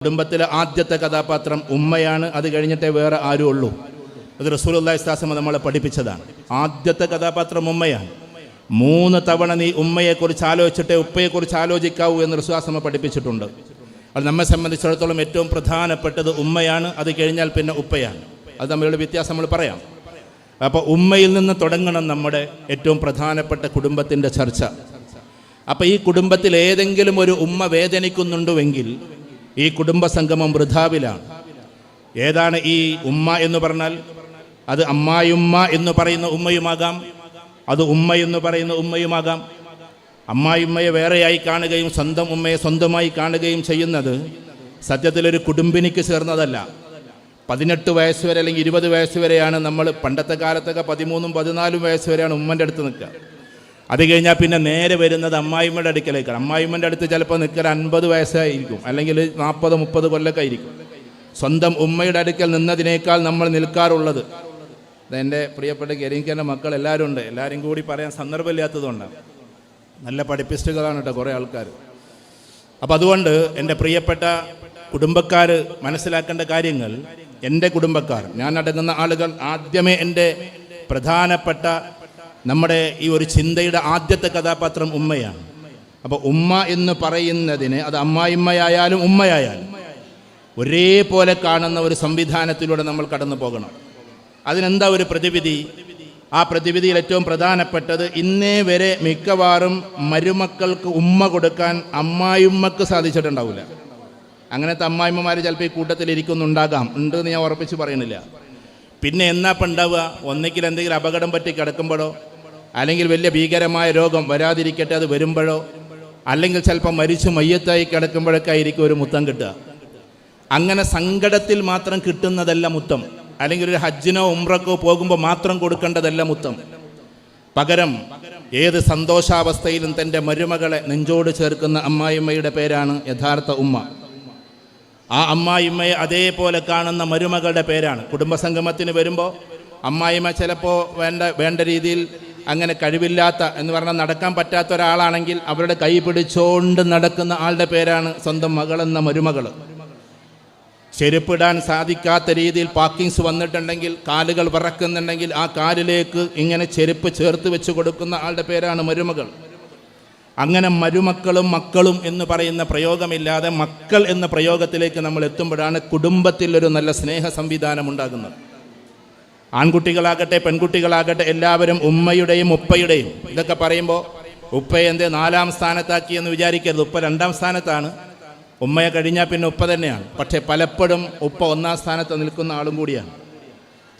കുടുംബത്തിലെ ആദ്യത്തെ കഥാപാത്രം ഉമ്മയാണ്. അത് കഴിഞ്ഞിട്ടേ വേറെ ആരും ഉള്ളൂ. അത് റസൂലുള്ളാഹി സ്വല്ലല്ലാഹു അലൈഹി വസല്ലം നമ്മളെ പഠിപ്പിച്ചതാണ്. ആദ്യത്തെ കഥാപാത്രം ഉമ്മയാണ്. 3 തവണ നീ ഉമ്മയെക്കുറിച്ച് ആലോചിച്ചിട്ടേ ഉപ്പയെക്കുറിച്ച് ആലോചിക്കാവൂ എന്ന് റസൂലുള്ളാഹി സ്വല്ലല്ലാഹു അലൈഹി വസല്ലം പഠിപ്പിച്ചിട്ടുണ്ട്. അത് നമ്മെ സംബന്ധിച്ചിടത്തോളം ഏറ്റവും പ്രധാനപ്പെട്ടത് ഉമ്മയാണ്. അത് കഴിഞ്ഞാൽ പിന്നെ ഉപ്പയാണ്. അത് തമ്മിലുള്ള വ്യത്യാസം നമ്മൾ പറയാം. അപ്പോൾ ഉമ്മയിൽ നിന്ന് തുടങ്ങണം നമ്മുടെ ഏറ്റവും പ്രധാനപ്പെട്ട കുടുംബത്തിൻ്റെ ചർച്ച. അപ്പോൾ ഈ കുടുംബത്തിൽ ഏതെങ്കിലും ഒരു ഉമ്മ വേദനിക്കുന്നുണ്ടുവെങ്കിൽ ഈ കുടുംബ സംഗമം വൃഥാവിലാണ്. ഏതാണ് ഈ ഉമ്മ എന്ന് പറഞ്ഞാൽ? അത് അമ്മായിയുമ്മ എന്ന് പറയുന്ന ഉമ്മയുമാകാം, അത് ഉമ്മ എന്ന് പറയുന്ന ഉമ്മയുമാകാം. അമ്മായിമ്മയെ വേറെയായി കാണുകയും സ്വന്തം ഉമ്മയെ സ്വന്തമായി കാണുകയും ചെയ്യുന്നത് സത്യത്തിലൊരു കുടുംബിനിക്ക് ചേർന്നതല്ല. 18 വയസ്സ് വരെ അല്ലെങ്കിൽ 20 വയസ്സ് വരെയാണ് നമ്മൾ, പണ്ടത്തെ കാലത്തൊക്കെ 13ഉം 14ഉം വയസ്സ് വരെയാണ് ഉമ്മൻ്റെ അടുത്ത് നിൽക്കുക. അത് കഴിഞ്ഞാൽ പിന്നെ നേരെ വരുന്നത് അമ്മായിമ്മയുടെ അടുക്കലേക്കാണ്. അമ്മായിമ്മൻ്റെ അടുത്ത് ചിലപ്പോൾ നിൽക്കൽ 50 വയസ്സായിരിക്കും, അല്ലെങ്കിൽ 40-30 കൊല്ലമൊക്കെ ആയിരിക്കും. സ്വന്തം ഉമ്മയുടെ അടുക്കൽ നിന്നതിനേക്കാൾ നമ്മൾ നിൽക്കാറുള്ളത്, എൻ്റെ പ്രിയപ്പെട്ട കരീംഖാൻ്റെ മക്കൾ എല്ലാവരും ഉണ്ട്, എല്ലാവരും കൂടി പറയാൻ സന്ദർഭമില്ലാത്തതുകൊണ്ടാണ്. നല്ല പഠിപ്പിസ്റ്റുകളാണ് കേട്ടോ കുറേ ആൾക്കാർ. അപ്പം അതുകൊണ്ട് എൻ്റെ പ്രിയപ്പെട്ട കുടുംബക്കാർ മനസ്സിലാക്കേണ്ട കാര്യങ്ങൾ, എൻ്റെ കുടുംബക്കാർ, ഞാൻ അടങ്ങുന്ന ആളുകൾ ആദ്യമേ എൻ്റെ പ്രധാനപ്പെട്ട നമ്മുടെ ഈ ഒരു ചിന്തയുടെ ആദ്യത്തെ കഥാപാത്രം ഉമ്മയാണ്. അപ്പോൾ ഉമ്മ എന്ന് പറയുന്നതിന് അത് അമ്മായിമ്മയായാലും ഉമ്മയായാലും ഒരേപോലെ കാണുന്ന ഒരു സംവിധാനത്തിലൂടെ നമ്മൾ കടന്നു പോകണം. അതിനെന്താ ഒരു പ്രതിവിധി? ആ പ്രതിവിധിയിൽ ഏറ്റവും പ്രധാനപ്പെട്ടത്, ഇന്നേ വരെ മിക്കവാറും മരുമക്കൾക്ക് ഉമ്മ കൊടുക്കാൻ അമ്മായിമ്മക്ക് സാധിച്ചിട്ടുണ്ടാവില്ല. അങ്ങനത്തെ അമ്മായിമ്മമാർ ചിലപ്പോൾ ഈ കൂട്ടത്തിൽ ഇരിക്കുന്നുണ്ടാകാം, ഉണ്ടെന്ന് ഞാൻ ഉറപ്പിച്ച് പറയുന്നില്ല. പിന്നെ എന്നാപ്പം ഉണ്ടാവുക? ഒന്നെങ്കിൽ എന്തെങ്കിലും അപകടം പറ്റി കിടക്കുമ്പോഴോ, അല്ലെങ്കിൽ വലിയ ഭീകരമായ രോഗം വരാതിരിക്കട്ടെ അത് വരുമ്പോഴോ, അല്ലെങ്കിൽ ചിലപ്പോൾ മരിച്ചു മയ്യത്തായി കിടക്കുമ്പോഴൊക്കെ ആയിരിക്കും ഒരു മുത്തം കിട്ടുക. അങ്ങനെ സങ്കടത്തിൽ മാത്രം കിട്ടുന്നതല്ല മുത്തം, അല്ലെങ്കിൽ ഒരു ഹജ്ജിനോ ഉംറക്കോ പോകുമ്പോൾ മാത്രം കൊടുക്കേണ്ടതല്ല മുത്തം. പകരം ഏത് സന്തോഷാവസ്ഥയിലും തൻ്റെ മരുമകളെ നെഞ്ചോട് ചേർക്കുന്ന അമ്മായിമ്മയുടെ പേരാണ് യഥാർത്ഥ ഉമ്മ. ആ അമ്മായിമ്മയെ അതേപോലെ കാണുന്ന മരുമകളുടെ പേരാണ്. കുടുംബസംഗമത്തിന് വരുമ്പോൾ അമ്മായിമ്മ ചിലപ്പോൾ വേണ്ട രീതിയിൽ അങ്ങനെ കഴിവില്ലാത്ത എന്ന് പറഞ്ഞാൽ നടക്കാൻ പറ്റാത്ത ഒരാളാണെങ്കിൽ അവരുടെ കൈ പിടിച്ചോണ്ട് നടക്കുന്ന ആളുടെ പേരാണ് സ്വന്തം മകളെന്ന മരുമകൾ. ചെരുപ്പിടാൻ സാധിക്കാത്ത രീതിയിൽ പാക്കിങ്സ് വന്നിട്ടുണ്ടെങ്കിൽ, കാലുകൾ വിറക്കുന്നുണ്ടെങ്കിൽ ആ കാലിലേക്ക് ഇങ്ങനെ ചെരുപ്പ് ചേർത്ത് വെച്ച് കൊടുക്കുന്ന ആളുടെ പേരാണ് മരുമകൾ. അങ്ങനെ മരുമക്കളും മക്കളും എന്ന് പറയുന്ന പ്രയോഗമില്ലാതെ മക്കൾ എന്ന പ്രയോഗത്തിലേക്ക് നമ്മൾ എത്തുമ്പോഴാണ് കുടുംബത്തിൽ ഒരു നല്ല സ്നേഹ സംവിധാനം ഉണ്ടാകുന്നത്. ആൺകുട്ടികളാകട്ടെ പെൺകുട്ടികളാകട്ടെ എല്ലാവരും ഉമ്മയുടെയും ഉപ്പയുടെയും, ഇതൊക്കെ പറയുമ്പോൾ ഉപ്പയെ എന്തേ 4ാം സ്ഥാനത്താക്കി എന്ന് വിചാരിക്കരുത്. ഉപ്പ 2ാം സ്ഥാനത്താണ്, ഉമ്മയെ കഴിഞ്ഞാൽ പിന്നെ ഉപ്പ തന്നെയാണ്. പക്ഷേ പലപ്പോഴും ഉപ്പ 1ാം സ്ഥാനത്ത് നിൽക്കുന്ന ആളും കൂടിയാണ്.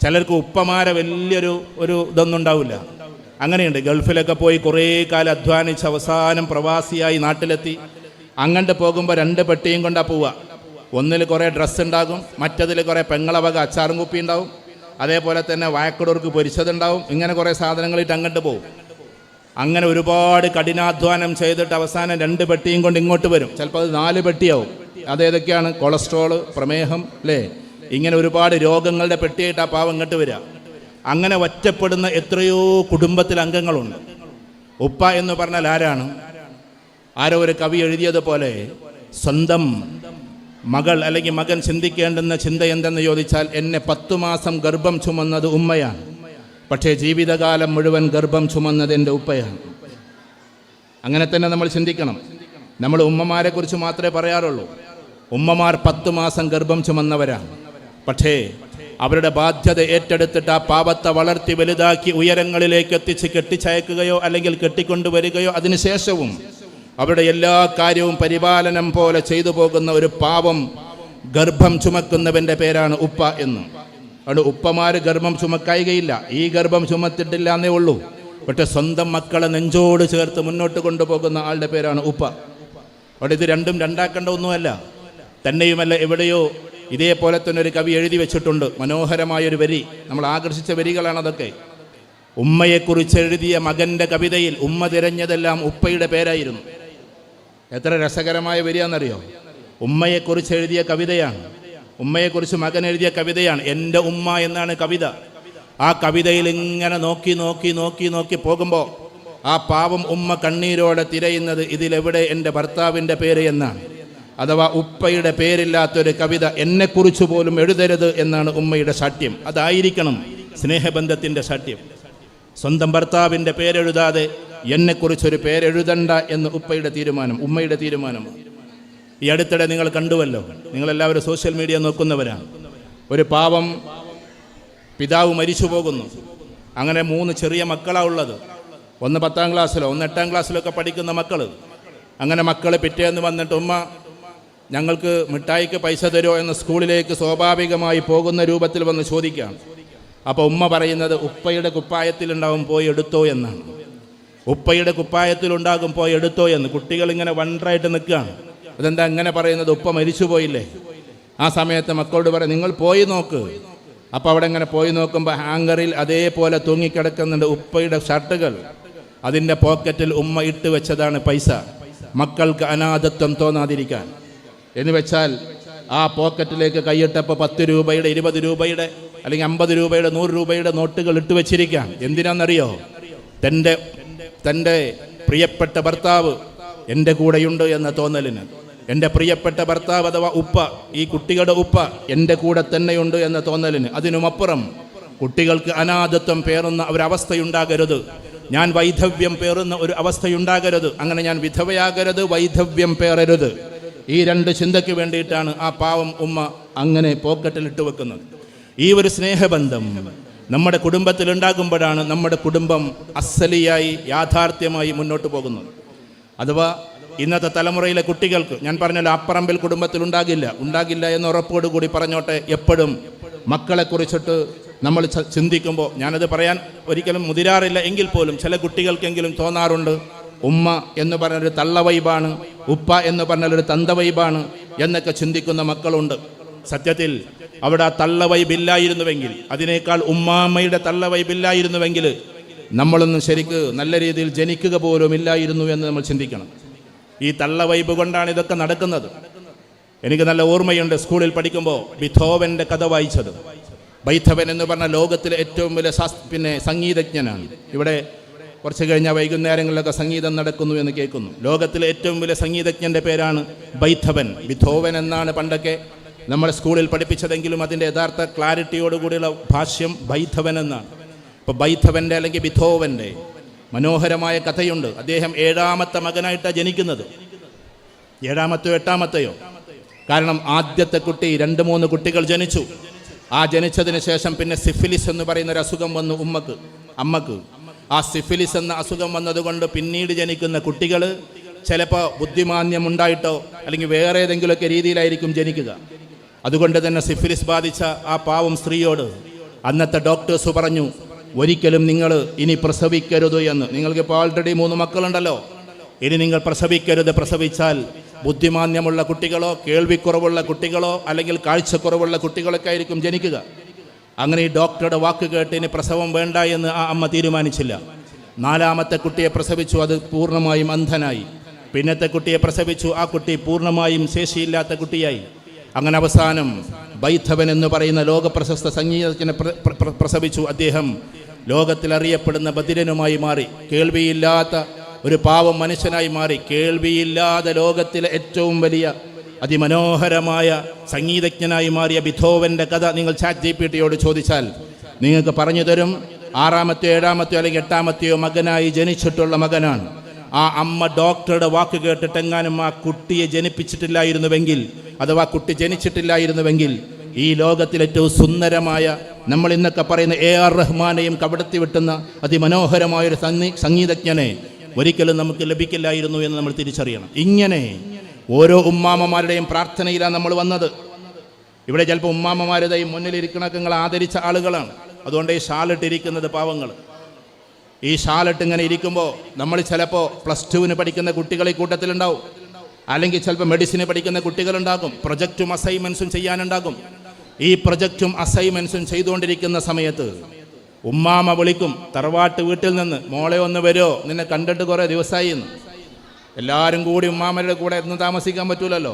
ചിലർക്ക് ഉപ്പമാരെ വലിയൊരു ഇതൊന്നും ഉണ്ടാവില്ല. അങ്ങനെയുണ്ട്. ഗൾഫിലൊക്കെ പോയി കുറേ കാലം അധ്വാനിച്ച് അവസാനം പ്രവാസിയായി നാട്ടിലെത്തി. അങ്ങോട്ട് പോകുമ്പോൾ 2 പെട്ടിയും കൊണ്ടാണ് പോവുക. ഒന്നിൽ കുറേ ഡ്രസ്സ് ഉണ്ടാകും, മറ്റതിൽ കുറേ പെങ്ങളവക അച്ചാറും കുപ്പി ഉണ്ടാവും, അതേപോലെ തന്നെ വായക്കുടൂർക്ക് പൊരിച്ചതുണ്ടാവും. ഇങ്ങനെ കുറേ സാധനങ്ങളിട്ട് അങ്ങോട്ട് പോകും. അങ്ങനെ ഒരുപാട് കഠിനാധ്വാനം ചെയ്തിട്ട് അവസാനം 2 പെട്ടിയും കൊണ്ട് ഇങ്ങോട്ട് വരും. ചിലപ്പോൾ അത് 4 പെട്ടിയാവും. അതേതൊക്കെയാണ്? കൊളസ്ട്രോള്, പ്രമേഹം, അല്ലേ? ഇങ്ങനെ ഒരുപാട് രോഗങ്ങളുടെ പെട്ടിയായിട്ട് ആ പാവം ഇങ്ങോട്ട് വരിക. അങ്ങനെ ഒറ്റപ്പെടുന്ന എത്രയോ കുടുംബത്തിൽ അംഗങ്ങളുണ്ട്. ഉപ്പ എന്ന് പറഞ്ഞാൽ ആരാണ്? ആരോ ഒരു കവി എഴുതിയതുപോലെ സ്വന്തം മകൾ അല്ലെങ്കിൽ മകൻ ചിന്തിക്കേണ്ടുന്ന ചിന്ത എന്തെന്ന് ചോദിച്ചാൽ, എന്നെ 10 മാസം ഗർഭം ചുമന്നത് ഉമ്മയാണ്, പക്ഷേ ജീവിതകാലം മുഴുവൻ ഗർഭം ചുമന്നത് എൻ്റെ ഉപ്പയാണ്. അങ്ങനെ തന്നെ നമ്മൾ ചിന്തിക്കണം. നമ്മൾ ഉമ്മമാരെ കുറിച്ച് മാത്രമേ പറയാറുള്ളൂ. ഉമ്മമാർ 10 മാസം ഗർഭം ചുമന്നവരാണ്. പക്ഷേ അവരുടെ ബാധ്യത ഏറ്റെടുത്തിട്ട് ആ പാപത്തെ വളർത്തി വലുതാക്കി ഉയരങ്ങളിലേക്ക് എത്തിച്ച് കെട്ടിച്ചയക്കുകയോ അല്ലെങ്കിൽ കെട്ടിക്കൊണ്ടുവരികയോ അതിനുശേഷവും അവരുടെ എല്ലാ കാര്യവും പരിപാലനം പോലെ ചെയ്തു പോകുന്ന ഒരു പാവം ഗർഭം ചുമക്കുന്നവൻ്റെ പേരാണ് ഉപ്പ എന്ന്. അവിടെ ഉപ്പമാർ ഗർഭം ചുമക്കായികയില്ല, ഈ ഗർഭം ചുമത്തിട്ടില്ല എന്നേ ഉള്ളൂ. പക്ഷെ സ്വന്തം മക്കളെ നെഞ്ചോട് ചേർത്ത് മുന്നോട്ട് കൊണ്ടുപോകുന്ന ആളുടെ പേരാണ് ഉപ്പ. അവിടെ ഇത് രണ്ടും രണ്ടാക്കേണ്ട ഒന്നുമല്ല. തന്നെയുമല്ല, എവിടെയോ ഇതേപോലെ തന്നെ ഒരു കവി എഴുതി വെച്ചിട്ടുണ്ട് മനോഹരമായൊരു വരി. നമ്മൾ ആകർഷിച്ച വരികളാണതൊക്കെ. ഉമ്മയെക്കുറിച്ച് എഴുതിയ മകൻ്റെ കവിതയിൽ ഉമ്മ തിരഞ്ഞതെല്ലാം ഉപ്പയുടെ പേരായിരുന്നു. എത്ര രസകരമായ വരിയാണെന്നറിയോ? ഉമ്മയെക്കുറിച്ച് എഴുതിയ കവിതയാണ്, ഉമ്മയെക്കുറിച്ച് മകൻ എഴുതിയ കവിതയാണ്. എൻ്റെ ഉമ്മ എന്നാണ് കവിത. ആ കവിതയിൽ ഇങ്ങനെ നോക്കി നോക്കി നോക്കി നോക്കി പോകുമ്പോൾ ആ പാവം ഉമ്മ കണ്ണീരോടെ തിരയുന്നത് ഇതിലെവിടെ എൻ്റെ ഭർത്താവിൻ്റെ പേര് എന്നാണ്. അഥവാ ഉപ്പയുടെ പേരില്ലാത്തൊരു കവിത എന്നെക്കുറിച്ച് പോലും എഴുതരുത് എന്നാണ് ഉമ്മയുടെ ശാഠ്യം. അതായിരിക്കണം സ്നേഹബന്ധത്തിൻ്റെ ശാഠ്യം. സ്വന്തം ഭർത്താവിൻ്റെ പേരെഴുതാതെ എന്നെക്കുറിച്ചൊരു പേരെഴുതണ്ട എന്ന് ഉപ്പയുടെ തീരുമാനം, ഉമ്മയുടെ തീരുമാനമാണ്. ഈ അടുത്തിടെ നിങ്ങൾ കണ്ടുവല്ലോ, നിങ്ങളെല്ലാവരും സോഷ്യൽ മീഡിയ നോക്കുന്നവരാണ്. ഒരു പാവം പിതാവ് മരിച്ചു പോകുന്നു. അങ്ങനെ 3 ചെറിയ മക്കളാണ് ഉള്ളത്. ഒന്ന് 10ാം ക്ലാസ്സിലോ ഒന്ന് 8ാം ക്ലാസ്സിലൊക്കെ പഠിക്കുന്ന മക്കൾ. അങ്ങനെ മക്കൾ പിറ്റേന്ന് വന്നിട്ട് ഉമ്മ ഞങ്ങൾക്ക് മിഠായിക്ക് പൈസ തരുമോ എന്ന് സ്കൂളിലേക്ക് സ്വാഭാവികമായി പോകുന്ന രൂപത്തിൽ വന്ന് ചോദിക്കാം. അപ്പോൾ ഉമ്മ പറയുന്നത് ഉപ്പയുടെ കുപ്പായത്തിലുണ്ടാവും പോയി എടുത്തോ എന്നാണ്. ഉപ്പയുടെ കുപ്പായത്തിലുണ്ടാകും പോയി എടുത്തോ എന്ന്. കുട്ടികളിങ്ങനെ വണ്ടറായിട്ട് നിൽക്കുകയാണ്. അതെന്താ അങ്ങനെ പറയുന്നത്? ഉപ്പ മരിച്ചു പോയില്ലേ? ആ സമയത്ത് മക്കളോട് പറയും നിങ്ങൾ പോയി നോക്ക്. അപ്പോൾ അവിടെ ഇങ്ങനെ പോയി നോക്കുമ്പോൾ ഹാങ്കറിൽ അതേപോലെ തൂങ്ങിക്കിടക്കുന്നുണ്ട് ഉപ്പയുടെ ഷർട്ടുകൾ. അതിൻ്റെ പോക്കറ്റിൽ ഉമ്മ ഇട്ട് വെച്ചതാണ് പൈസ, മക്കൾക്ക് അനാഥത്വം തോന്നാതിരിക്കാൻ. എന്ന് വെച്ചാൽ ആ പോക്കറ്റിലേക്ക് കൈയിട്ടപ്പോൾ 10 രൂപയുടെ 20 രൂപയുടെ അല്ലെങ്കിൽ 50 രൂപയുടെ 100 രൂപയുടെ നോട്ടുകൾ ഇട്ട് വെച്ചിരിക്കാം. എന്തിനാണെന്നറിയോ? തൻ്റെ പ്രിയപ്പെട്ട ഭർത്താവ് എൻ്റെ കൂടെയുണ്ട് എന്ന തോന്നലിന്. എൻ്റെ പ്രിയപ്പെട്ട ഭർത്താവ് അഥവാ ഉപ്പ, ഈ കുട്ടികളുടെ ഉപ്പ എൻ്റെ കൂടെ തന്നെയുണ്ട് എന്ന തോന്നലിന്. അതിനുമപ്പുറം കുട്ടികൾക്ക് അനാഥത്വം പേറുന്ന ഒരവസ്ഥയുണ്ടാകരുത്, ഞാൻ വൈധവ്യം പേറുന്ന ഒരു അവസ്ഥയുണ്ടാകരുത്, അങ്ങനെ ഞാൻ വിധവയാകരുത്, വൈധവ്യം പേറരുത്. ഈ 2 ചിന്തയ്ക്ക് വേണ്ടിയിട്ടാണ് ആ പാവം ഉമ്മ അങ്ങനെ പോക്കറ്റിലിട്ട് വെക്കുന്നത്. ഈ ഒരു സ്നേഹബന്ധം നമ്മുടെ കുടുംബത്തിലുണ്ടാകുമ്പോഴാണ് നമ്മുടെ കുടുംബം അസലിയായി യാഥാർത്ഥ്യമായി മുന്നോട്ട് പോകുന്നത്. അഥവാ ഇന്നത്തെ തലമുറയിലെ കുട്ടികൾക്ക് ഞാൻ പറഞ്ഞല്ലോ, അപ്പറമ്പിൽ ഉണ്ടാകില്ല എന്ന ഉറപ്പോടുകൂടി പറഞ്ഞോട്ടെ. എപ്പോഴും മക്കളെക്കുറിച്ചിട്ട് നമ്മൾ ചിന്തിക്കുമ്പോൾ, ഞാനത് പറയാൻ ഒരിക്കലും മുതിരാറില്ല എങ്കിൽ പോലും ചില കുട്ടികൾക്കെങ്കിലും തോന്നാറുണ്ട്, ഉമ്മ എന്ന് പറഞ്ഞൊരു തള്ള വൈബാണ്, ഉപ്പ എന്ന് പറഞ്ഞൊരു തന്ത വൈബാണ് എന്നൊക്കെ ചിന്തിക്കുന്ന മക്കളുണ്ട്. സത്യത്തിൽ അവിടെ ആ തള്ള വൈബില്ലായിരുന്നുവെങ്കിൽ, അതിനേക്കാൾ ഉമ്മാമ്മയുടെ തള്ള വൈബില്ലായിരുന്നുവെങ്കിൽ നമ്മളൊന്നും ശരിക്ക് നല്ല രീതിയിൽ ജനിക്കുക പോലും ഇല്ലായിരുന്നു എന്ന് നമ്മൾ ചിന്തിക്കണം. ഈ തള്ള വൈബ് കൊണ്ടാണ് ഇതൊക്കെ നടക്കുന്നത്. എനിക്ക് നല്ല ഓർമ്മയുണ്ട്, സ്കൂളിൽ പഠിക്കുമ്പോൾ ബീഥോവൻ്റെ കഥ വായിച്ചത്. ബീഥോവൻ എന്ന് പറഞ്ഞ ലോകത്തിലെ ഏറ്റവും വലിയ സംഗീതജ്ഞനാണ്. ഇവിടെ കുറച്ച് കഴിഞ്ഞാൽ വൈകുന്നേരങ്ങളിലൊക്കെ സംഗീതം നടക്കുന്നു എന്ന് കേൾക്കുന്നു. ലോകത്തിലെ ഏറ്റവും വലിയ സംഗീതജ്ഞൻ്റെ പേരാണ് ബീഥോവൻ എന്നാണ് പണ്ടൊക്കെ നമ്മളെ സ്കൂളിൽ പഠിപ്പിച്ചതെങ്കിലും അതിൻ്റെ യഥാർത്ഥ ക്ലാരിറ്റിയോടുകൂടിയുള്ള ഭാഷ്യം ബീഥോവൻ എന്നാണ്. ഇപ്പോൾ ബീഥോവൻ്റെ അല്ലെങ്കിൽ ബീഥോവൻ്റെ മനോഹരമായ കഥയുണ്ട്. അദ്ദേഹം 7ാമത്തെ മകനായിട്ടാണ് ജനിക്കുന്നത്. 7ാമത്തെയോ 8ാമത്തെയോ. കാരണം ആദ്യത്തെ കുട്ടി 2-3 കുട്ടികൾ ജനിച്ചു. ആ ജനിച്ചതിന് ശേഷം പിന്നെ സിഫിലിസ് എന്ന് പറയുന്ന ഒരു അസുഖം വന്നു അമ്മക്ക്. ആ സിഫിലിസ് എന്ന അസുഖം വന്നതുകൊണ്ട് പിന്നീട് ജനിക്കുന്ന കുട്ടികൾ ചിലപ്പോൾ ബുദ്ധിമാന്യം ഉണ്ടായിട്ടോ അല്ലെങ്കിൽ വേറെ ഏതെങ്കിലുമൊക്കെ രീതിയിലായിരിക്കും ജനിക്കുക. അതുകൊണ്ട് തന്നെ സിഫിലിസ് ബാധിച്ച ആ പാവം സ്ത്രീയോട് അന്നത്തെ ഡോക്ടേഴ്സ് പറഞ്ഞു, ഒരിക്കലും നിങ്ങൾ ഇനി പ്രസവിക്കരുത് എന്ന്. നിങ്ങൾക്കിപ്പോൾ ഓൾറെഡി 3 മക്കളുണ്ടല്ലോ, ഇനി നിങ്ങൾ പ്രസവിക്കരുത്. പ്രസവിച്ചാൽ ബുദ്ധിമാന്യമുള്ള കുട്ടികളോ കേൾവിക്കുറവുള്ള കുട്ടികളോ അല്ലെങ്കിൽ കാഴ്ചക്കുറവുള്ള കുട്ടികളൊക്കെ ആയിരിക്കും ജനിക്കുക. അങ്ങനെ ഈ ഡോക്ടറുടെ വാക്ക് കേട്ട് ഇനി പ്രസവം വേണ്ട എന്ന് ആ അമ്മ തീരുമാനിച്ചില്ല. 4ാമത്തെ കുട്ടിയെ പ്രസവിച്ചു, അത് പൂർണ്ണമായും അന്ധനായി. പിന്നത്തെ കുട്ടിയെ പ്രസവിച്ചു, ആ കുട്ടി പൂർണ്ണമായും ശേഷിയില്ലാത്ത കുട്ടിയായി. അങ്ങനെ അവസാനം ബീഥോവൻ എന്ന് പറയുന്ന ലോകപ്രശസ്ത സംഗീതജ്ഞനെ പ്രസവിച്ചു. അദ്ദേഹം ലോകത്തിലറിയപ്പെടുന്ന ബധിരനുമായി മാറി, കേൾവിയില്ലാത്ത ഒരു പാവം മനുഷ്യനായി മാറി. കേൾവിയില്ലാതെ ലോകത്തിലെ ഏറ്റവും വലിയ അതിമനോഹരമായ സംഗീതജ്ഞനായി മാറിയ ബീഥോവൻ്റെ കഥ നിങ്ങൾ ChatGPT-യോട് ചോദിച്ചാൽ നിങ്ങൾക്ക് പറഞ്ഞു തരും. 6ാമത്തെയോ 7ാമത്തെയോ അല്ലെങ്കിൽ 8ാമത്തെയോ മകനായി ജനിച്ചിട്ടുള്ള മകനാണ്. ആ അമ്മ ഡോക്ടറുടെ വാക്ക് കേട്ടിട്ടെങ്ങാനും ആ കുട്ടിയെ ജനിപ്പിച്ചിട്ടില്ലായിരുന്നുവെങ്കിൽ, അഥവാ കുട്ടി ജനിച്ചിട്ടില്ലായിരുന്നുവെങ്കിൽ, ഈ ലോകത്തിൽ ഏറ്റവും സുന്ദരമായ നമ്മൾ ഇന്നൊക്കെ പറയുന്ന AR റഹ്മാനെയും കവിടത്തി വിട്ടുന്ന അതിമനോഹരമായൊരു സംഗീതജ്ഞനെ ഒരിക്കലും നമുക്ക് ലഭിക്കില്ലായിരുന്നു എന്ന് നമ്മൾ തിരിച്ചറിയണം. ഇങ്ങനെ ഓരോ ഉമ്മാമ്മമാരുടെയും പ്രാർത്ഥനയിലാണ് നമ്മൾ വന്നത്. ഇവിടെ ചിലപ്പോൾ ഉമ്മാമ്മമാരുടെയും മുന്നിലിരിക്കണൊക്കെ നിങ്ങൾ ആദരിച്ച ആളുകളാണ്. അതുകൊണ്ട് ഈ ഷാലിട്ടിരിക്കുന്നത് പാവങ്ങൾ. ഈ ഷാലിട്ട് ഇങ്ങനെ ഇരിക്കുമ്പോൾ നമ്മൾ ചിലപ്പോൾ +2 പഠിക്കുന്ന കുട്ടികൾ ഈ കൂട്ടത്തിലുണ്ടാവും, അല്ലെങ്കിൽ ചിലപ്പോൾ മെഡിസിന് പഠിക്കുന്ന കുട്ടികളുണ്ടാകും. പ്രൊജക്റ്റും അസൈൻമെൻറ്റ്സും ചെയ്യാനുണ്ടാകും. ഈ പ്രൊജക്റ്റും അസൈൻമെൻറ്റ്സും ചെയ്തുകൊണ്ടിരിക്കുന്ന സമയത്ത് ഉമ്മാമ്മ വിളിക്കും തറവാട്ട് വീട്ടിൽ നിന്ന്, മോളെ ഒന്ന് വരുമോ, നിന്നെ കണ്ടിട്ട് കുറേ ദിവസമായി എന്ന്. എല്ലാവരും കൂടി ഉമ്മാമ്മയുടെ കൂടെ ഒന്നും താമസിക്കാൻ പറ്റൂലല്ലോ.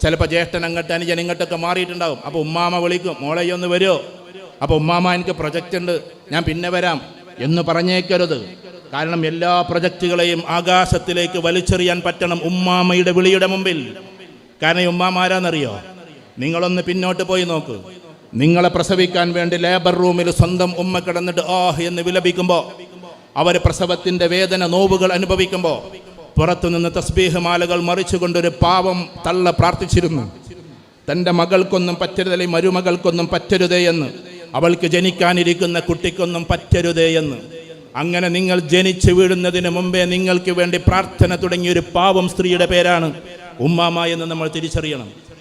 ചിലപ്പോൾ ജ്യേഷ്ഠൻ അങ്ങോട്ട് അനുജൻ ഇങ്ങോട്ടൊക്കെ മാറിയിട്ടുണ്ടാകും. അപ്പോൾ ഉമ്മാമ്മ വിളിക്കും, മോളെ ഒന്ന് വരുമോ. അപ്പോൾ ഉമ്മാമ്മ എനിക്ക് പ്രൊജക്റ്റ് ഉണ്ട്, ഞാൻ പിന്നെ വരാം എന്ന് പറഞ്ഞേക്കരുത്. കാരണം എല്ലാ പ്രൊജക്റ്റുകളെയും ആകാശത്തിലേക്ക് വലിച്ചെറിയാൻ പറ്റണം ഉമ്മാമ്മയുടെ വിളിയുടെ മുമ്പിൽ. കാരണം ഈ ഉമ്മാമാരാന്നറിയോ, നിങ്ങളൊന്ന് പിന്നോട്ട് പോയി നോക്ക്. നിങ്ങളെ പ്രസവിക്കാൻ വേണ്ടി ലേബർ റൂമിൽ സ്വന്തം ഉമ്മ കിടന്നിട്ട് ആഹ് എന്ന് വിലപിക്കുമ്പോൾ, അവർ പ്രസവത്തിൻ്റെ വേദന നോവുകൾ അനുഭവിക്കുമ്പോൾ പുറത്തുനിന്ന് തസ്ബീഹ് മാലകൾ മറിച്ചുകൊണ്ടൊരു പാവം തള്ള പ്രാർത്ഥിച്ചിരുന്നു, തൻ്റെ മകൾക്കൊന്നും പറ്റരുതല്ലേ, മരുമകൾക്കൊന്നും പറ്റരുതേ എന്ന്, അവൾക്ക് ജനിക്കാനിരിക്കുന്ന കുട്ടിക്കൊന്നും പറ്റരുതേ എന്ന്. അങ്ങനെ നിങ്ങൾ ജനിച്ചു വീഴുന്നതിന് മുമ്പേ നിങ്ങൾക്ക് വേണ്ടി പ്രാർത്ഥന തുടങ്ങിയൊരു പാവം സ്ത്രീയുടെ പേരാണ് ഉമ്മാമ എന്ന് നമ്മൾ തിരിച്ചറിയണം.